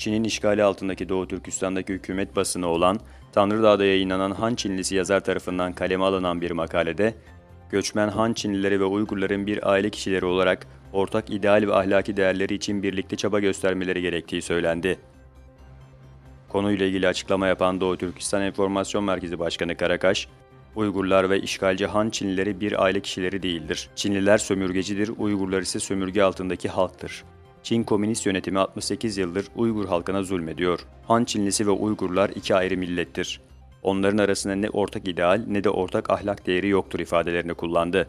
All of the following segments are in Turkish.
Çin'in işgali altındaki Doğu Türkistan'daki hükümet basını olan Tanrıdağ'da yayınlanan Han Çinlisi yazar tarafından kaleme alınan bir makalede, göçmen Han Çinlileri ve Uygurların bir aile kişileri olarak ortak ideal ve ahlaki değerleri için birlikte çaba göstermeleri gerektiği söylendi. Konuyla ilgili açıklama yapan Doğu Türkistan Enformasyon Merkezi Başkanı Karakaş, Uygurlar ve işgalci Han Çinlileri bir aile kişileri değildir. Çinliler sömürgecidir, Uygurlar ise sömürge altındaki halktır. Çin Komünist yönetimi 68 yıldır Uygur halkına zulmediyor. Han Çinlisi ve Uygurlar iki ayrı millettir. Onların arasında ne ortak ideal ne de ortak ahlak değeri yoktur ifadelerini kullandı.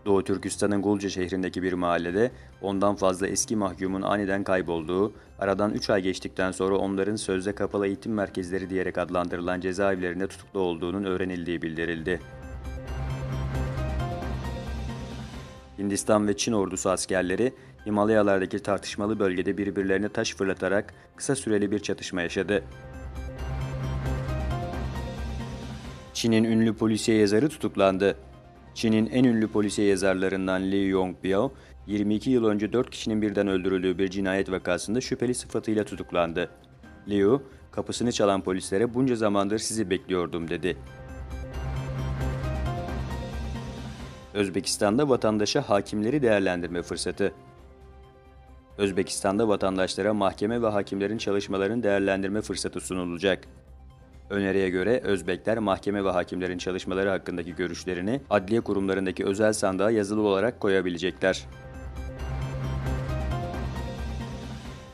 Doğu Türkistan'ın Gulca şehrindeki bir mahallede ondan fazla eski mahkumun aniden kaybolduğu, aradan 3 ay geçtikten sonra onların sözde kapalı eğitim merkezleri diyerek adlandırılan cezaevlerinde tutuklu olduğunun öğrenildiği bildirildi. Hindistan ve Çin ordusu askerleri Himalayalardaki tartışmalı bölgede birbirlerine taş fırlatarak kısa süreli bir çatışma yaşadı. Çin'in ünlü polisiye yazarı tutuklandı. Çin'in en ünlü polisiye yazarlarından Li Yongbiao, 22 yıl önce 4 kişinin birden öldürüldüğü bir cinayet vakasında şüpheli sıfatıyla tutuklandı. Liu, kapısını çalan polislere "Bunca zamandır sizi bekliyordum." dedi. Özbekistan'da vatandaşa hakimleri değerlendirme fırsatı. Özbekistan'da vatandaşlara mahkeme ve hakimlerin çalışmalarını değerlendirme fırsatı sunulacak. Öneriye göre Özbekler mahkeme ve hakimlerin çalışmaları hakkındaki görüşlerini adliye kurumlarındaki özel sandığa yazılı olarak koyabilecekler.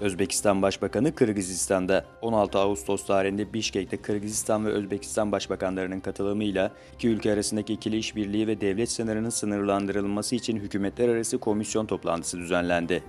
Özbekistan Başbakanı Kırgızistan'da 16 Ağustos tarihinde Bişkek'te Kırgızistan ve Özbekistan Başbakanlarının katılımıyla iki ülke arasındaki ikili işbirliği ve devlet sınırının sınırlandırılması için hükümetler arası komisyon toplantısı düzenlendi.